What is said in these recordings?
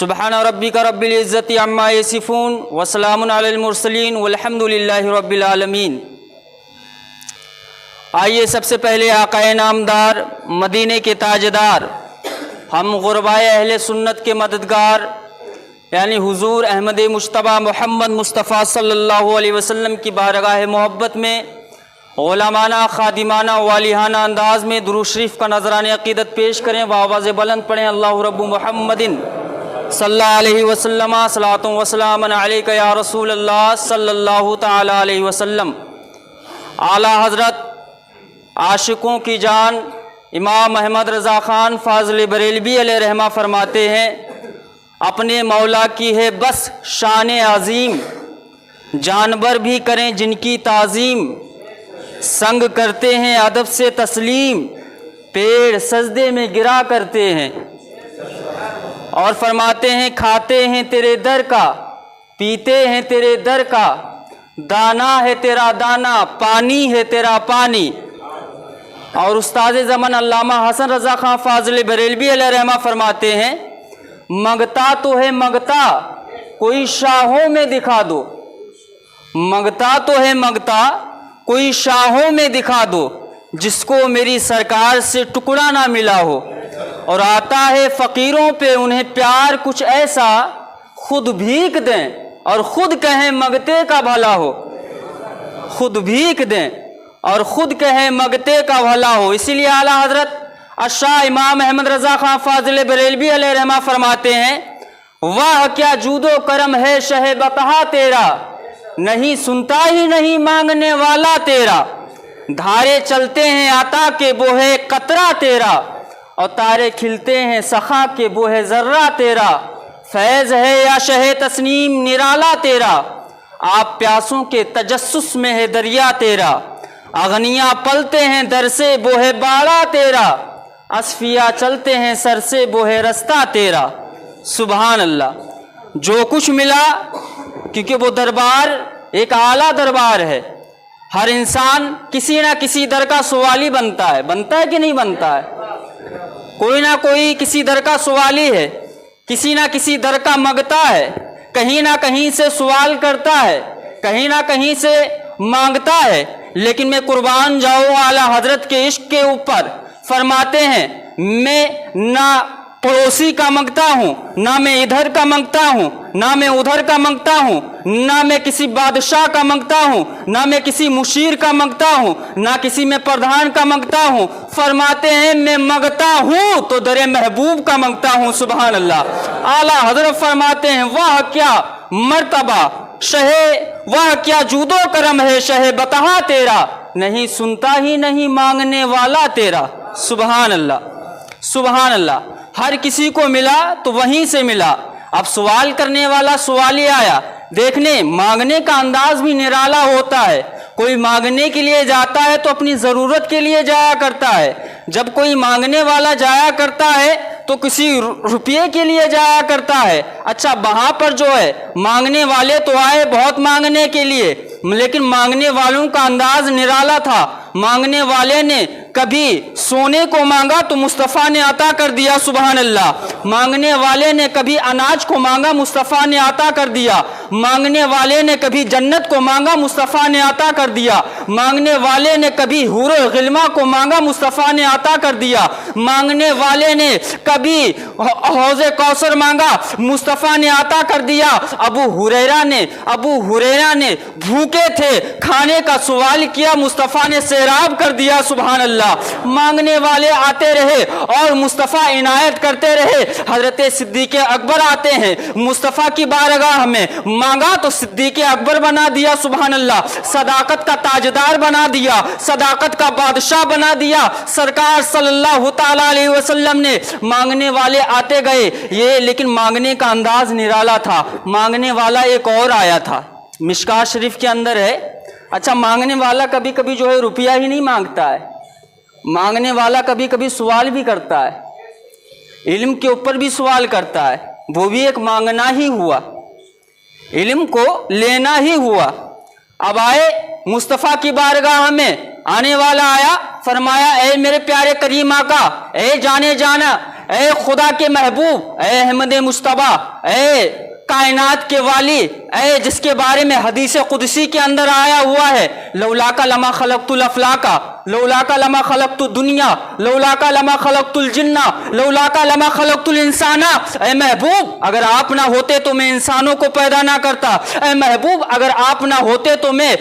सुबहान रब्बिक रब्बिल इज़्ज़ति अम्मा यसिफून व सलामुन अलल मुरसलीन वल्हम्दुलिल्लाहि रब्बिल आलमीन। आइए सबसे पहले आक़ाए नामदार, मदीने के ताजदार, हम गुरबाए अहले सुन्नत के मददगार यानी हुजूर अहमद मुश्तबा मोहम्मद मुस्तफ़ा सल्लल्लाहु अलैहि वसल्लम की बारगाह मोहब्बत में उलमाना, खादिमाना, वालिहाना अंदाज में दुरूद शरीफ का नजराने अक़ीदत पेश करें व आवाज़ बुलंद पढ़ें। अल्लाहु रब्बु मुहम्मदिन सल्लल्लाहु अलैहि वसल्लम सलातुन व सलामुन अलैका या रसूल अल्लाह सल्लल्लाहु तआला अलैहि वसल्लम। आला हज़रत आशिकों की जान इमाम अहमद रज़ा ख़ान फ़ाज़िल बरेलवी अलैहि रहमा फरमाते हैं, अपने मौला की है बस शान अज़ीम, जानवर भी करें जिनकी ताज़ीम, संग करते हैं अदब से तस्लीम, पेड़ सजदे में गिरा करते हैं। और फरमाते हैं खाते हैं तेरे दर का, पीते हैं तेरे दर का, दाना है तेरा दाना, पानी है तेरा पानी। और उस्ताद ज़मान अल्लामा हसन रज़ा ख़ान फ़ाज़िल बरेलवी अलैहि रहमा फरमाते हैं, मंगता तो है मंगता, कोई शाहों में दिखा दो, मंगता तो है मंगता, कोई शाहों में दिखा दो, जिसको मेरी सरकार से टुकड़ा ना मिला हो। और आता है फ़कीरों पे उन्हें प्यार कुछ ऐसा, खुद भीख दें और खुद कहें मगते का भला हो, खुद भीख दें और खुद कहें मगते का भला हो। इसीलिए आला हज़रत अशाह इमाम अहमद रज़ा ख़ान फ़ाज़िल बरेलवी अलैहि रहमा फरमाते हैं, वाह क्या जूदो करम है शह बतहा तेरा, नहीं सुनता ही नहीं मांगने वाला तेरा, धारे चलते हैं आता के बोहे कतरा तेरा, और तारे खिलते हैं सखा के बोहे ज़र्रा तेरा, फैज़ है या शह तस्नीम निराला तेरा, आप प्यासों के तजस्सुस में है दरिया तेरा, अगनिया पलते हैं दर से बोहे बाड़ा तेरा, असफिया चलते हैं सर से बोहे रास्ता तेरा। सुबहान अल्लाह। जो कुछ मिला, क्योंकि वो दरबार एक आला दरबार है, हर इंसान किसी ना किसी दर का सवाली बनता है कि नहीं बनता है? कोई ना कोई किसी दर का सवाली है, किसी ना किसी दर का मगता है, कहीं ना कहीं से सवाल करता है, कहीं ना कहीं से मांगता है। लेकिन मैं कुर्बान जाऊँ आला हजरत के इश्क के ऊपर, फरमाते हैं मैं ना पड़ोसी का मांगता हूँ, ना मैं इधर का मांगता हूँ, ना मैं उधर का मांगता हूँ, ना मैं किसी बादशाह का मांगता हूँ, ना मैं किसी मुशीर का मांगता हूँ, ना किसी में प्रधान का मांगता हूँ। फरमाते हैं मैं मांगता हूँ तो दरे महबूब का मांगता हूँ। सुभान अल्लाह। आला हजरत फरमाते हैं, वाह क्या मर्तबा शहे, वाह क्या जूदो करम है शहे बतहा तेरा, नहीं सुनता ही नहीं मांगने वाला तेरा। सुभान अल्लाह, सुभान अल्लाह। हर किसी को मिला तो वहीं से मिला। अब सवाल करने वाला सवाल ही आया, देखने मांगने का अंदाज भी निराला होता है। कोई मांगने के लिए जाता है तो अपनी ज़रूरत के लिए जाया करता है, जब कोई मांगने वाला जाया करता है तो किसी रुपये के लिए जाया करता है। अच्छा, वहाँ पर जो है मांगने वाले तो आए बहुत मांगने के लिए, लेकिन मांगने वालों का अंदाज निराला था। मांगने वाले ने कभी सोने को मांगा तो मुस्तफ़ा ने अता कर दिया। सुभान अल्लाह। मांगने वाले ने कभी अनाज को मांगा, मुस्तफ़ा ने अता कर दिया। मांगने वाले ने कभी जन्नत को मांगा, मुस्तफ़ा ने अता कर दिया। मांगने वाले ने कभी हूर गिल्मा को मांगा, मुस्तफ़ा ने अता कर दिया। मांगने वाले ने कभी हौज़े कौसर मांगा, मुस्तफ़ा ने अता कर दिया। अबू हुरैरा ने भूखे थे, खाने का सवाल किया, मुस्तफ़ा ने सैराब कर दिया। सुभान अल्लाह। मांगने वाले आते रहे और मुस्तफ़ा इनायत करते रहे। हज़रत सिद्दीक़ अकबर आते हैं मुस्तफ़ा की बारगाह में, मांगा तो सिद्दीक़ अकबर बना दिया। सुभान अल्लाह। सदाकत का ताजदार बना दिया, सदाकत का बादशाह बना दिया। सरकार सल्लल्लाहु तआला अलैहि वसल्लम ने मांगने वाले आते गए ये, लेकिन मांगने का अंदाज निराला था। मांगने वाला एक और आया था, मिशकात शरीफ के अंदर है। अच्छा, मांगने वाला कभी कभी जो है रुपया ही नहीं मांगता है, मांगने वाला कभी कभी सवाल भी करता है, इल्म के ऊपर भी सवाल करता है। वो भी एक मांगना ही हुआ, इल्म को लेना ही हुआ। अब आए मुस्तफ़ा की बारगाह में, आने वाला आया, फरमाया ए मेरे प्यारे करीम आका, ए जाने जाना, اے خدا کے محبوب، اے احمد مصطفیٰ، اے کائنات کے والی، اے جس کے بارے میں حدیث قدسی کے اندر آیا ہوا ہے لولاک لما خلقت الافلاک، لولاک لما خلقت الدنیا، لولاک لما خلقت الجن، لولاک لما خلقت الانسان۔ اے محبوب اگر آپ نہ ہوتے تو میں انسانوں کو پیدا نہ کرتا، اے محبوب اگر آپ نہ ہوتے تو میں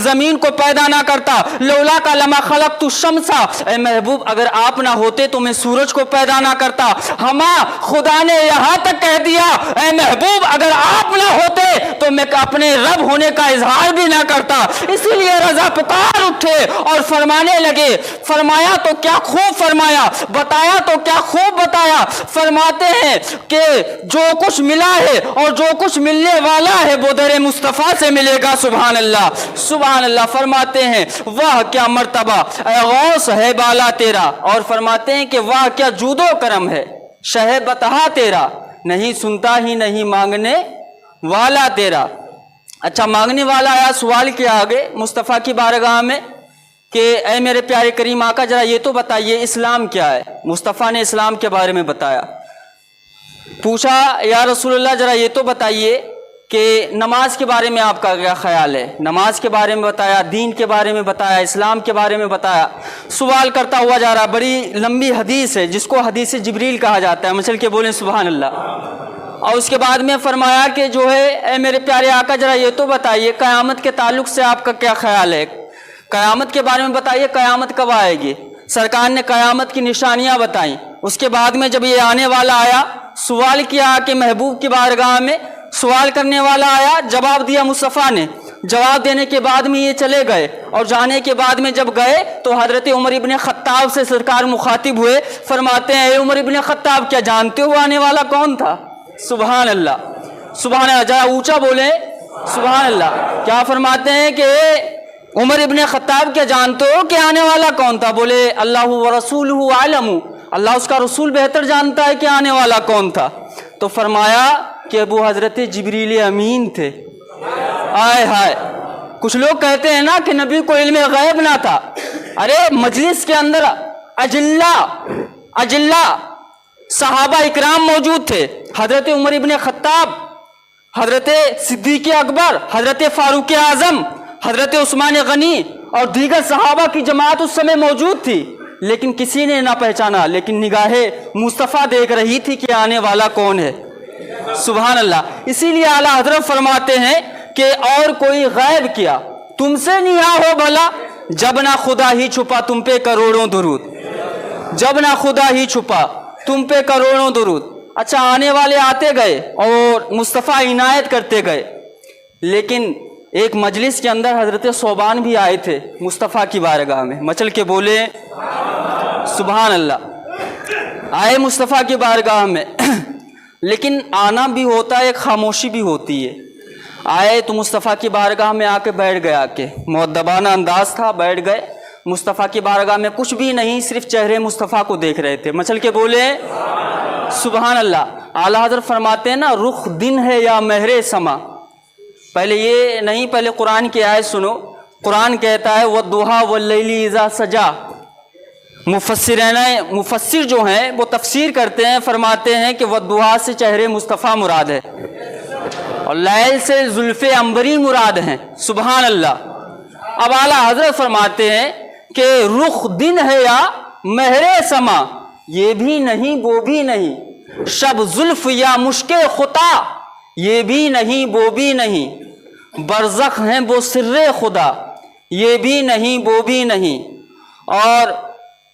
زمین کو پیدا نہ کرتا، لولاک لما خلقت الشمس، اے محبوب اگر آپ نہ ہوتے تو میں سورج کو پیدا نہ کرتا۔ ہما خدا نے یہاں تک کہہ دیا اے محبوب اگر آپ نہ ہوتے تو میں اپنے رب ہونے کا اظہار بھی نہ کرتا۔ اسی لیے رضا پکار اٹھے اور فرمانے لگے، فرمایا تو کیا خوب فرمایا، بتایا تو کیا خوب بتایا۔ فرماتے ہیں کہ جو کچھ ملا ہے اور جو کچھ ملنے والا ہے وہ در مصطفیٰ سے ملے گا۔ سبحان اللہ، سبحان اللہ۔ فرماتے ہیں واہ کیا مرتبہ اے غوث ہے بالا تیرا، اور فرماتے ہیں کہ واہ کیا جود و کرم ہے شہ بتہا تیرا، نہیں سنتا ہی نہیں مانگنے والا تیرا۔ اچھا، مانگنے والا آیا، سوال کیا آگے مصطفیٰ کی بارگاہ میں کہ اے میرے پیارے کریم آقا ذرا یہ تو بتائیے اسلام کیا ہے۔ مصطفیٰ نے اسلام کے بارے میں بتایا۔ پوچھا یا رسول اللہ ذرا یہ تو بتائیے کہ نماز کے بارے میں آپ کا کیا خیال ہے۔ نماز کے بارے میں بتایا، دین کے بارے میں بتایا، اسلام کے بارے میں بتایا۔ سوال کرتا ہوا جا رہا، بڑی لمبی حدیث ہے جس کو حدیث جبریل کہا جاتا ہے، مچل کے بولیں سبحان اللہ۔ اور اس کے بعد میں فرمایا کہ جو ہے اے میرے پیارے آقا ذرا یہ تو بتائیے قیامت کے تعلق سے آپ کا کیا خیال ہے، قیامت کے بارے میں بتائیے، قیامت کب آئے گی۔ سرکار نے قیامت کی نشانیاں بتائیں۔ اس کے بعد میں جب یہ آنے والا آیا، سوال کیا کہ محبوب کی بارگاہ میں، سوال کرنے والا آیا، جواب دیا مصطفیٰ نے۔ جواب دینے کے بعد میں یہ چلے گئے، اور جانے کے بعد میں جب گئے تو حضرت عمر ابن خطاب سے سرکار مخاطب ہوئے۔ فرماتے ہیں اے عمر ابن خطاب کیا جانتے ہو آنے والا کون تھا؟ سبحان اللہ، سبحان اللہ، ذرا اونچا بولیں سبحان اللہ۔ کیا فرماتے ہیں کہ عمر ابن خطاب کیا جانتے ہو کہ آنے والا کون تھا؟ بولے اللہ ورسولہ اعلم، اللہ اس کا رسول بہتر جانتا ہے کہ آنے والا کون تھا۔ تو فرمایا کہ ابو حضرت جبریل امین تھے۔ آئے ہائے، کچھ لوگ کہتے ہیں نا کہ نبی کو علم غیب نہ تھا۔ ارے مجلس کے اندر اجلا صحابہ اکرام موجود تھے، حضرت عمر ابن خطاب، حضرت صدیق اکبر، حضرت فاروق اعظم، حضرت عثمان غنی اور دیگر صحابہ کی جماعت اس سمے موجود تھی، لیکن کسی نے نہ پہچانا، لیکن نگاہ مصطفیٰ دیکھ رہی تھی کہ آنے والا کون ہے۔ سبحان اللہ۔ اسی لیے اعلیٰ حضرت فرماتے ہیں کہ اور کوئی غیب کیا تم سے نیا ہو بھلا، جب نہ خدا ہی چھپا تم پہ کروڑوں درود، جب نہ خدا ہی چھپا تم پہ کروڑوں درود۔ اچھا، آنے والے آتے گئے اور مصطفیٰ عنایت کرتے گئے، لیکن ایک مجلس کے اندر حضرت صوبان بھی آئے تھے مصطفیٰ کی بارگاہ میں، مچل کے بولے سبحان اللہ۔ آئے مصطفیٰ کی بارگاہ میں، لیکن آنا بھی ہوتا ہے، ایک خاموشی بھی ہوتی ہے۔ آئے تو مصطفیٰ کی بارگاہ میں آ کے بیٹھ گئے، آ کے مؤدبانہ انداز تھا، بیٹھ گئے مصطفیٰ کی بارگاہ میں، کچھ بھی نہیں، صرف چہرے مصطفیٰ کو دیکھ رہے تھے، مچل کے بولے سبحان اللہ۔ اعلیٰ حضرت فرماتے ہیں نا رخ دن ہے یا مہر سما، پہلے یہ نہیں، پہلے قرآن کی آیت سنو۔ قرآن کہتا ہے وَالضُّحَىٰ وَاللَّيْلِ إِذَا سَجَىٰ۔ مفسر جو ہیں وہ تفسیر کرتے ہیں، فرماتے ہیں کہ وَالضُّحَىٰ سے چہرے مصطفیٰ مراد ہے، اور لیل سے زلف عنبری مراد ہیں۔ سبحان اللہ۔ اب اعلیٰ حضرت فرماتے ہیں کہ رخ دن ہے یا مہر سما، یہ بھی نہیں وہ بھی نہیں، شب زلف یا مشک خطا، یہ بھی نہیں وہ بھی نہیں، برزخ ہیں وہ سر خدا، یہ بھی نہیں وہ بھی نہیں۔ اور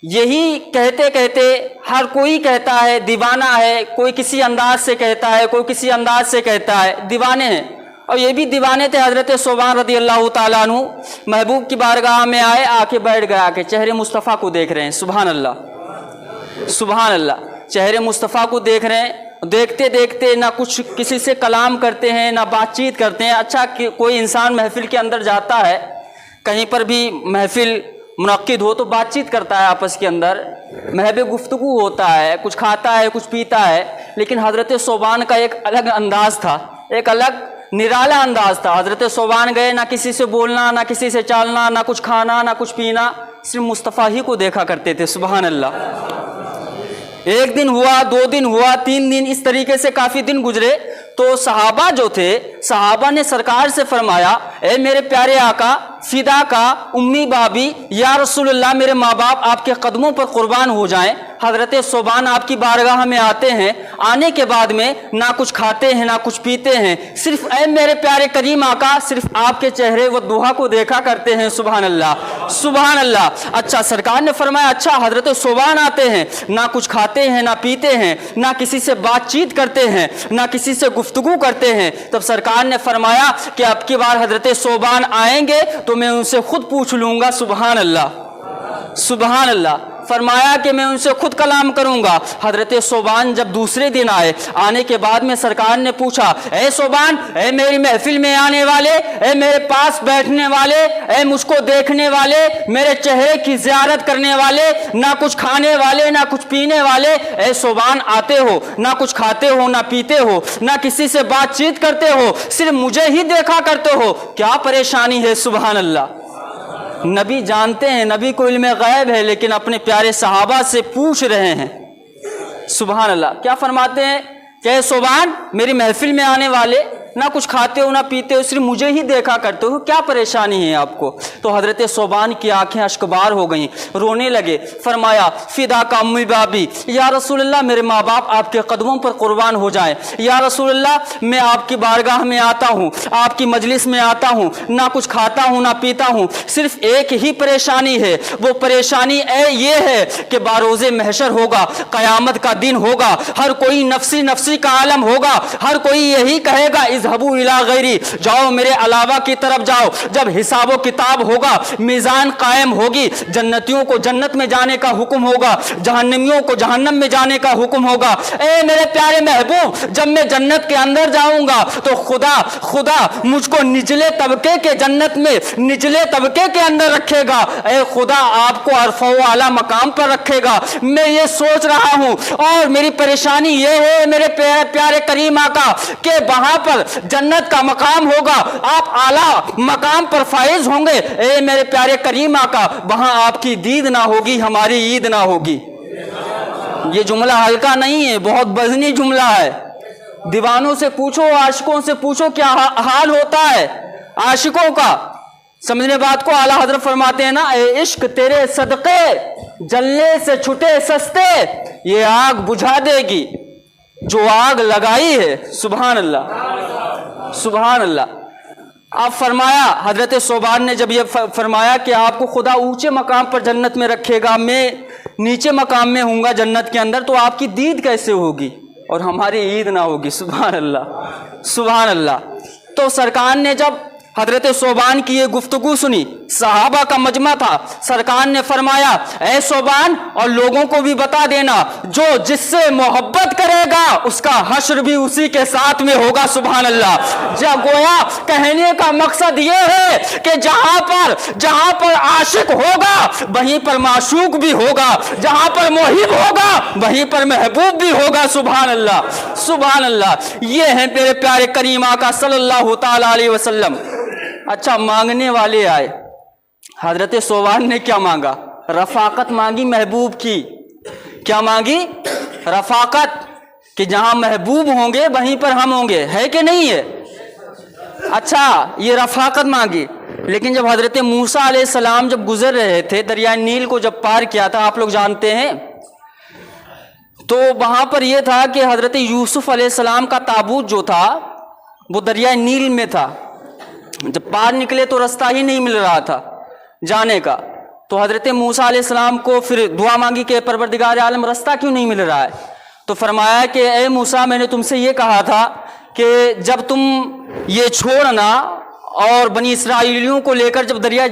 یہی کہتے کہتے ہر کوئی کہتا ہے دیوانہ ہے، کوئی کسی انداز سے کہتا ہے، کوئی کسی انداز سے کہتا ہے، دیوانے ہیں۔ اور یہ بھی دیوانے تھے۔ حضرت صوبان رضی اللہ تعالیٰ عنہ محبوب کی بارگاہ میں آئے، آ کے بیٹھ گئے، آ کے چہرے مصطفیٰ کو دیکھ رہے ہیں۔ سبحان اللہ، سبحان اللہ۔ چہرے مصطفیٰ کو دیکھ رہے ہیں، دیکھتے دیکھتے نہ کچھ کسی سے کلام کرتے ہیں، نہ بات چیت کرتے ہیں۔ اچھا کہ کوئی انسان محفل کے اندر جاتا ہے، کہیں پر بھی محفل منعقد ہو تو بات چیت کرتا ہے آپس کے اندر، محب گفتگو ہوتا ہے، کچھ کھاتا ہے، کچھ پیتا ہے، لیکن حضرت صوبان کا ایک الگ انداز تھا، ایک الگ نرالا انداز تھا۔ حضرت صوبان گئے، نہ کسی سے بولنا، نہ کسی سے چالنا، نہ کچھ کھانا، نہ کچھ پینا، صرف مصطفیٰ ہی کو دیکھا کرتے تھے۔ سبحان اللہ۔ एक दिन हुआ, 2 दिन हुआ, 3 दिन, इस तरीके से काफ़ी दिन गुजरे। तो सहाबा जो थे, सहाबा ने सरकार से फरमाया, ए मेरे प्यारे आका, फिदा का उम्मी बाबी, या रसूलुल्लाह मेरे माँ बाप आपके कदमों पर कुर्बान हो जाएं। हज़रत सोबान आपकी बारगाह में आते हैं, आने के बाद में ना कुछ खाते हैं ना कुछ पीते हैं, सिर्फ ए मेरे प्यारे करीम आका, सिर्फ आपके चेहरे व दुहा को देखा करते हैं। सुभान अल्लाह, सुभान अल्लाह। अच्छा, सरकार ने फरमाया, अच्छा हज़रत सोबान आते हैं, ना कुछ खाते हैं ना पीते हैं, ना किसी से बातचीत करते हैं, ना किसी से गुफ्तगू करते हैं। तब सरकार ने फरमाया कि अब की बार हज़रत सोबान आएंगे तो मैं उनसे खुद पूछ लूँगा। सुभान अल्लाह, सुभान अल्लाह। फरमाया कि मैं उनसे खुद कलाम करूंगा। हजरत सोबान जब दूसरे दिन आए, आने के बाद में सरकार ने पूछा, ए सोबान, ए मेरी महफिल में आने वाले, ए मेरे पास बैठने वाले, ए मुझको देखने वाले, मेरे चेहरे की ज़ियारत करने वाले, ना कुछ खाने वाले ना कुछ पीने वाले, ए सोबान आते हो, ना कुछ खाते हो ना पीते हो, ना किसी से बातचीत करते हो, सिर्फ मुझे ही देखा करते हो, क्या परेशानी है? सुभान अल्लाह। नबी जानते हैं, नबी को इल्म गैब है, लेकिन अपने प्यारे सहाबा से पूछ रहे हैं। सुभान अल्लाह। क्या फरमाते हैं कि सोबान, मेरी महफिल में आने वाले, ना कुछ खाते हो ना पीते हो, सिर्फ मुझे ही देखा करते हो, क्या परेशानी है आपको? तो हज़रत सोबान की आंखें अश्कबार हो गईं, रोने लगे। फरमाया, फिदा का अम्मी बाबी, या रसूलल्लाह मेरे माँ बाप आपके कदमों पर कुर्बान हो जाएं। या रसूलल्लाह मैं आपकी बारगाह में आता हूँ, आपकी मजलिस में आता हूँ, ना कुछ खाता हूँ ना पीता हूँ, सिर्फ एक ही परेशानी है। वो परेशानी ये है कि बारोज़े महशर होगा, क़यामत का दिन होगा, हर कोई नफसी नफसी का आलम होगा, हर कोई यही कहेगा, इज़हबू इला गैरी, जाओ मेरे अलावा की तरफ जाओ। जब हिसाबो किताब होगा, मीज़ान कायम होगी, जन्नतियों को जन्नत में जाने का हुक्म होगा, जहन्नमियों को जहन्नम में जाने का हुक्म होगा। ए मेरे प्यारे महबूब, जब मैं जन्नत के अंदर जाऊंगा तो खुदा मुझको निचले तबके के जन्नत में, निचले तबके के अंदर रखेगा। ए खुदा आपको अरफ़ा व आला मकाम पर रखेगा। मैं ये सोच रहा हूँ, और मेरी परेशानी ये है मेरे प्यारे करीम आका, कि वहां पर जन्नत का मकाम होगा, आप आला मकाम पर फाइज होंगे। ए मेरे प्यारे करीम आका, वहां आपकी दीद ना होगी, हमारी ईद ना होगी। ये जुमला हल्का नहीं है, बहुत वज़नी जुमला है। दीवानों से पूछो, आशिकों से पूछो क्या हाल होता है आशिकों का। समझने बात को। आला हजरत फरमाते हैं ना, ए इश्क तेरे सदके जलने से छुटे सस्ते, ये आग बुझा देगी जो आग लगाई है। सुभान अल्लाह, सुभान अल्लाह। आप फरमाया, हजरत सोबान ने जब ये फरमाया कि आपको खुदा ऊंचे मकाम पर जन्नत में रखेगा, मैं नीचे मकाम में हूँगा जन्नत के अंदर, तो आपकी दीद कैसे होगी और हमारी ईद ना होगी? सुभान अल्लाह, सुभान अल्लाह। तो सरकार ने जब हजरत सोबान की ये गुफ्तगू सुनी, सहाबा का मजमा था, सरकार ने फरमाया, ऐ सोबान, और लोगों को भी बता देना, जो जिससे मोहब्बत करेगा उसका हश्र भी उसी के साथ में होगा। सुभान अल्लाह। जब गोया कहने का मकसद ये है कि जहां पर आशिक होगा वहीं पर माशूक भी होगा, जहां पर मोहिब होगा वहीं पर महबूब भी होगा। सुभान अल्लाह, सुभान अल्लाह। ये हैं मेरे प्यारे करीम आका सल्लल्लाहु ताला अलैहि वसल्लम। अच्छा, मांगने वाले आए, हजरत सोबान ने क्या मांगा? रफाकत मांगी महबूब की। क्या मांगी? रफाकत, कि जहां महबूब होंगे वहीं पर हम होंगे, है कि नहीं है? अच्छा, ये रफाकत मांगी। लेकिन जब हजरत मूसा अलैहिस्सलाम जब गुजर रहे थे, दरिया नील को जब पार किया था, आप लोग जानते हैं, तो वहां पर यह था कि हजरत यूसुफ अलैहिस्सलाम का ताबूत जो था वो दरिया नील में था। जब पार निकले तो रास्ता ही नहीं मिल रहा था जाने का, तो हजरत मूसा अलैहिस्सलाम को फिर दुआ मांगी कि परवरदिगार आलम, रास्ता क्यों नहीं मिल रहा है? तो फरमाया कि ए मूसा, मैंने तुमसे ये कहा था कि जब तुम ये छोड़ना और बनी इसराइलियों को लेकर जब दरिया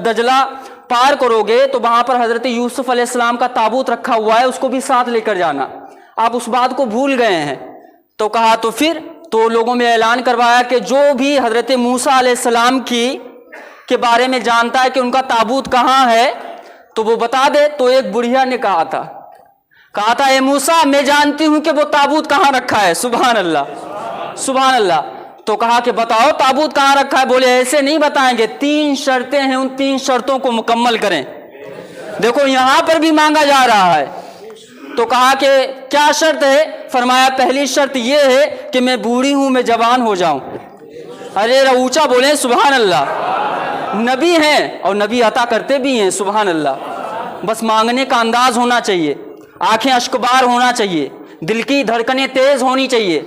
दजला पार करोगे तो वहां पर हजरत यूसुफ अलैहिस्सलाम का ताबूत रखा हुआ है, उसको भी साथ लेकर जाना। आप उस बात को भूल गए हैं। तो कहा, तो फिर तो लोगों में ऐलान करवाया कि जो भी हजरत मूसा अलैहिस्सलाम के बारे में जानता है कि उनका ताबूत कहाँ है तो वो बता दे। तो एक बुढ़िया ने कहा था, ए मूसा, मैं जानती हूं कि वो ताबूत कहाँ रखा है। सुभान अल्लाह, सुभान अल्लाह। तो कहा कि बताओ ताबूत कहाँ रखा है। बोले, ऐसे नहीं बताएंगे, 3 शर्तें हैं, उन 3 शर्तों को मुकम्मल करें। देखो, यहां पर भी मांगा जा रहा है, تو کہا کہ کیا شرط ہے؟ فرمایا پہلی شرط یہ ہے کہ میں بوڑھی ہوں، میں جوان ہو جاؤں۔ ارے اونچا بولیں سبحان اللہ۔ نبی ہیں اور نبی عطا کرتے بھی ہیں، سبحان اللہ۔ بس مانگنے کا انداز ہونا چاہیے، آنکھیں اشکبار ہونا چاہیے، دل کی دھڑکنیں تیز ہونی چاہیے۔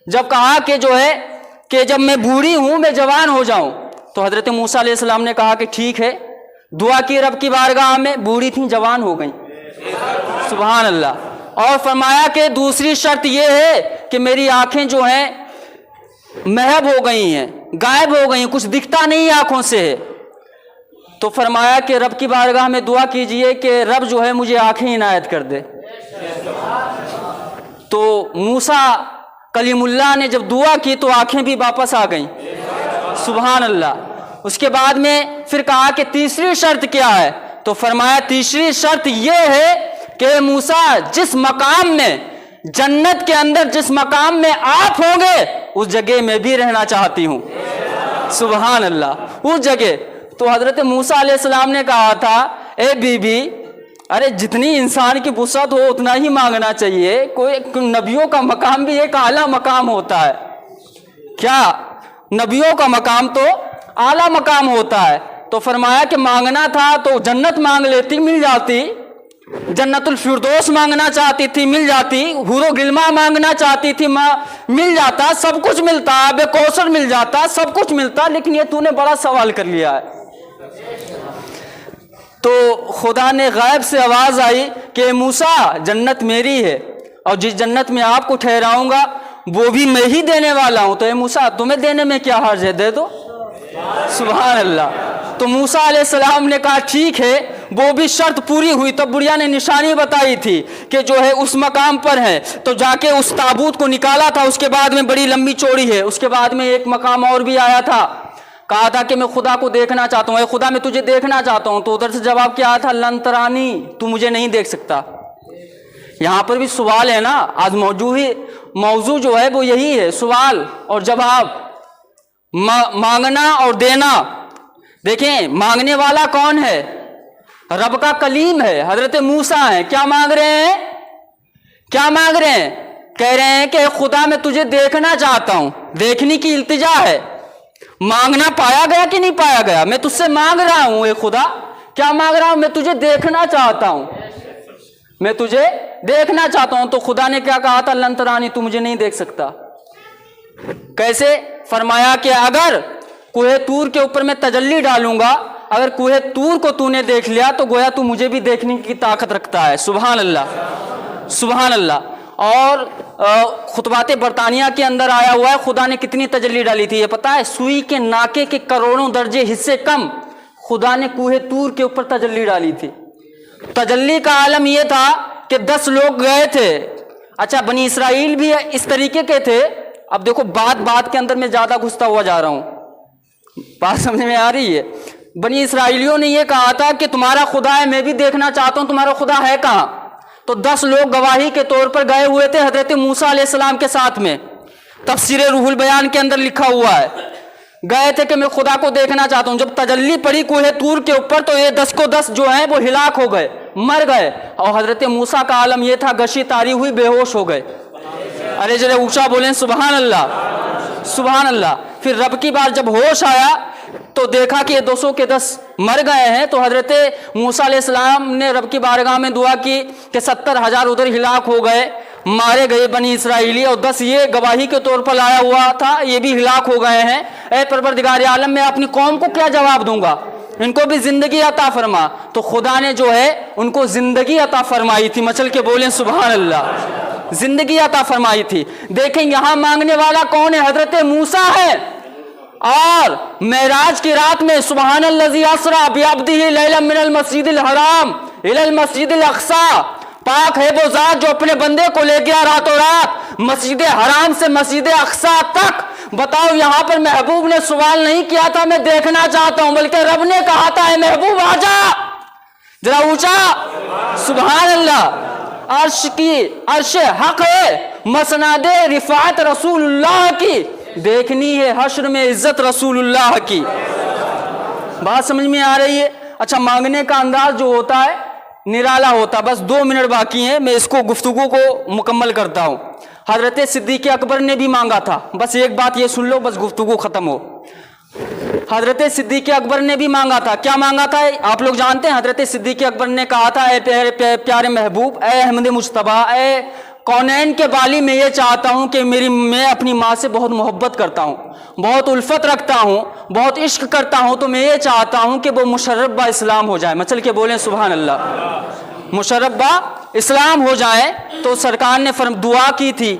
جب کہا کہ جو ہے کہ جب میں بوڑھی ہوں میں جوان ہو جاؤں، تو حضرت موسیٰ علیہ السلام نے کہا کہ ٹھیک ہے، دعا کی رب کی بارگاہ میں، بوڑھی تھیں جوان ہو گئیں، سبحان اللہ۔ اور فرمایا کہ دوسری شرط یہ ہے کہ میری آنکھیں جو ہیں محب ہو گئی ہیں، غائب ہو گئی ہیں، کچھ دکھتا نہیں آنکھوں سے ہے۔ تو فرمایا کہ رب کی بارگاہ میں دعا کیجئے کہ رب جو ہے مجھے آنکھیں عنایت کر دے۔ تو موسیٰ کلیم اللہ نے جب دعا کی تو آنکھیں بھی واپس آ گئیں، سبحان اللہ۔ اس کے بعد میں پھر کہا کہ تیسری شرط کیا ہے؟ تو فرمایا تیسری شرط یہ ہے کہ موسیٰ جس مقام میں جنت کے اندر جس مقام میں آپ ہوں گے اس جگہ میں بھی رہنا چاہتی ہوں، سبحان اللہ، اس جگہ۔ تو حضرت موسیٰ علیہ السلام نے کہا تھا اے بی بی، ارے جتنی انسان کی وسعت ہو اتنا ہی مانگنا چاہیے، کوئی نبیوں کا مقام بھی ایک اعلیٰ مقام ہوتا ہے، کیا نبیوں کا مقام تو اعلیٰ مقام ہوتا ہے۔ تو فرمایا کہ مانگنا تھا تو جنت مانگ لیتی، مل جاتی، جنت الفردوس مانگنا چاہتی تھی مل جاتی، حور و غلماں مانگنا چاہتی تھی مل جاتا، سب کچھ ملتا، آب کوثر مل جاتا، سب کچھ ملتا، لیکن یہ تو نے بڑا سوال کر لیا ہے۔ تو خدا نے غیب سے آواز آئی کہ موسیٰ جنت میری ہے، اور جس جنت میں آپ کو ٹھہراؤں گا وہ بھی میں ہی دینے والا ہوں، تو اے موسیٰ تمہیں دینے میں کیا حرج ہے، دے دو، سبحان اللہ۔ تو موسیٰ علیہ السلام نے کہا ٹھیک ہے، وہ بھی شرط پوری ہوئی۔ تب بڑھیا نے نشانی بتائی تھی کہ جو ہے اس مقام پر ہے، تو جا کے اس تابوت کو نکالا تھا، اس کے بعد میں بڑی لمبی چوڑی ہے، اس کے بعد میں ایک مقام اور بھی آیا تھا، کہا تھا کہ میں خدا کو دیکھنا چاہتا ہوں، اے خدا میں تجھے دیکھنا چاہتا ہوں، تو ادھر سے جواب کیا آیا تھا، لن ترانی، تو مجھے نہیں دیکھ سکتا۔ یہاں پر بھی سوال ہے نا، آج موضوع جو ہے وہ یہی ہے، سوال اور جواب، مانگنا اور دینا۔ دیکھیں مانگنے والا کون ہے؟ رب کا کلیم ہے، حضرت موسیٰ ہیں۔ کیا مانگ رہے ہیں؟ کیا مانگ رہے ہیں؟ کہہ رہے ہیں کہ خدا میں تجھے دیکھنا چاہتا ہوں، دیکھنے کی التجا ہے۔ مانگنا پایا گیا کہ نہیں پایا گیا؟ میں تجھ سے مانگ رہا ہوں اے خدا، کیا مانگ رہا ہوں؟ میں تجھے دیکھنا چاہتا ہوں، میں تجھے دیکھنا چاہتا ہوں۔ تو خدا نے کیا کہا تھا، لن ترانی، تو مجھے نہیں دیکھ سکتا۔ کیسے؟ فرمایا کہ اگر کوہ طور کے اوپر میں تجلی ڈالوں گا، اگر کوہ طور کو تو نے دیکھ لیا تو گویا تو مجھے بھی دیکھنے کی طاقت رکھتا ہے، سبحان اللہ، سبحان اللہ۔ اور خطبات برطانیہ کے اندر آیا ہوا ہے خدا نے کتنی تجلی ڈالی تھی، یہ پتا ہے؟ سوئی کے ناکے کے کروڑوں درجے حصے کم خدا نے کوہ طور کے اوپر تجلی ڈالی تھی۔ تجلی کا عالم یہ تھا کہ 10 لوگ گئے تھے، اچھا بنی اسرائیل بھی اس طریقے کے تھے۔ اب دیکھو بات کے اندر میں زیادہ گھستا ہوا جا رہا ہوں، بات سمجھ میں آ رہی ہے؟ بنی اسرائیلیوں نے یہ کہا تھا کہ تمہارا خدا ہے، میں بھی دیکھنا چاہتا ہوں، تمہارا خدا ہے کہاں؟ تو 10 لوگ گواہی کے طور پر گئے ہوئے تھے حضرت موسیٰ علیہ السلام کے ساتھ میں، تفسیر روح البیان کے اندر لکھا ہوا ہے، گئے تھے کہ میں خدا کو دیکھنا چاہتا ہوں۔ جب تجلی پڑی کوہ طور کے اوپر تو یہ 10 کو 10 جو ہیں وہ ہلاک ہو گئے، مر گئے، اور حضرت موسیٰ کا عالم یہ تھا گشی تاری ہوئی، بے ہوش ہو گئے۔ ارے ذرا اونچا بولیں سبحان اللہ، سبحان اللہ۔ پھر رب کی بار جب ہوش آیا تو دیکھا کہ یہ 200 کے 10 مر گئے ہیں، تو حضرت موسیٰ علیہ السلام نے رب کی بارگاہ میں دعا کی کہ 70,000 ادھر ہلاک ہو گئے، مارے گئے بنی اسرائیلی، اور 10 یہ گواہی کے طور پر لایا ہوا تھا، یہ بھی ہلاک ہو گئے ہیں۔ اے پروردگار عالم، میں اپنی قوم کو کیا جواب دوں گا؟ ان کو بھی زندگی عطا فرما۔ تو خدا نے جو ہے ان کو زندگی عطا فرمائی تھی، مچل کے بولیں سبحان اللہ، زندگی عطا فرمائی تھی۔ دیکھیں یہاں مانگنے والا کون ہے؟ حضرت موسیٰ ہے۔ اور معراج کی رات میں سبحان الذی اسریٰ بعبدہ لیلا من المسجد الحرام الی المسجد الاقصی، پاک ہے وہ ذات جو اپنے بندے کو لے گیا راتوں رات مسجد حرام سے مسجد اقصی تک۔ بتاؤ یہاں پر محبوب نے سوال نہیں کیا تھا میں دیکھنا چاہتا ہوں، بلکہ رب نے کہا تھا اے محبوب آجا، ذرا اونچا سبحان اللہ۔ عرش حق ہے، مسند رفعت رسول اللہ کی، دیکھنی ہے حشر میں عزت رسول اللہ کی۔ بات سمجھ میں آ رہی ہے؟ اچھا مانگنے کا انداز جو ہوتا ہے निराला होता। बस 2 मिनट बाकी हैं, मैं इसको गुफ्तगू को मुकम्मल करता हूँ। हज़रत सिद्दीक़ अकबर ने भी मांगा था, बस एक बात ये सुन लो, बस गुफ्तगू ख़त्म हो। हज़रत सिद्दीक़ अकबर ने भी मांगा था। क्या मांगा था आप लोग जानते हैं? हज़रत सिद्दीक़ अकबर ने कहा था, ए प्यारे महबूब, ए अहमद मुश्तबा, ए कौनैन के बाली, मैं ये चाहता हूँ कि मैं अपनी माँ से बहुत मोहब्बत करता हूँ, बहुत उल्फत रखता हूँ, बहुत इश्क करता हूँ, तो मैं ये चाहता हूँ कि वो मुशर्रफ बा इस्लाम हो जाए। मचल के बोलें सुभान अल्लाह। मुशर्रफ बा इस्लाम हो जाए। तो सरकार ने दुआ की थी,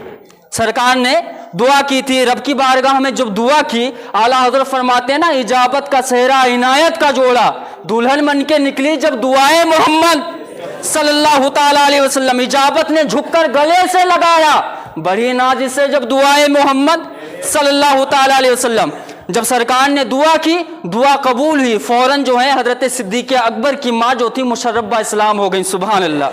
सरकार ने दुआ की थी रब की बारगाह में। जब दुआ की, आला हज़रत फरमाते हैं ना, इजाबत का सेहरा इनायत का जोड़ा, दुल्हन बन के निकली जब दुआए मोहम्मद सल्लल्लाहु ताला अलैहि वसल्लम, इजाबत ने झुककर गले से लगाया बड़ी नाज से जब दुआए मोहम्मद सल्लल्लाहु ताला अलैहि वसल्लम। जब सरकार ने दुआ की, दुआ कबूल हुई, फौरन जो है हज़रत सिद्दीक़ अकबर की माँ जो थी मुशर्रफ बा इस्लाम हो गई। सुभान अल्लाह।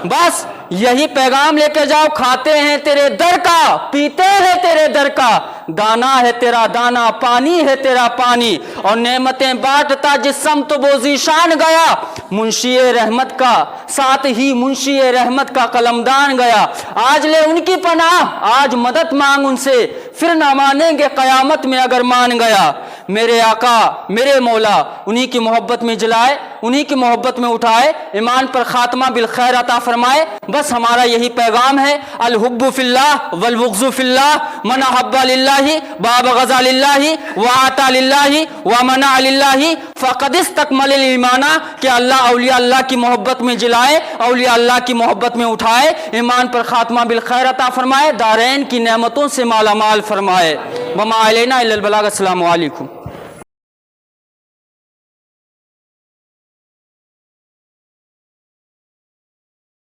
बस यही पैगाम लेके जाओ, खाते हैं तेरे दर का, पीते हैं तेरे दर का, दाना है तेरा दाना, पानी है तेरा पानी, और नेमतें बांटता जिस समत वो ज़ीशान गया, मुंशी रहमत का साथ ही मुंशी रहमत का कलमदान गया। आज ले उनकी पनाह, आज मदद मांग उनसे, फिर ना मानेंगे क़यामत में अगर मान गया। मेरे आका मेरे मौला उन्हीं की मोहब्बत में जलाए, उन्हीं की मोहब्बत में उठाए, ईमान पर खात्मा बिल खैर अता फरमाए। बस हमारा यही पैगाम है, अल हुब्बु फिल्लाह वल बुग़्ज़ु फिल्लाह, मन अहब्बा लिल्लाहि बाब गज़ा लिल्लाहि व आता लिल्लाहि व मना लिल्लाहि फ़क़द इस्तकमल ईमाना, कि अल्लाह औलिया अल्लाह की मोहब्बत में जलाए, औलिया अल्लाह की मोहब्बत में उठाए, ईमान पर खात्मा बिल खैर अता फरमाए, दारैन की नेमतों से माला माल फरमाए। वमा अलैना इल्लल बलाग। अस्सलामु अलैकुम।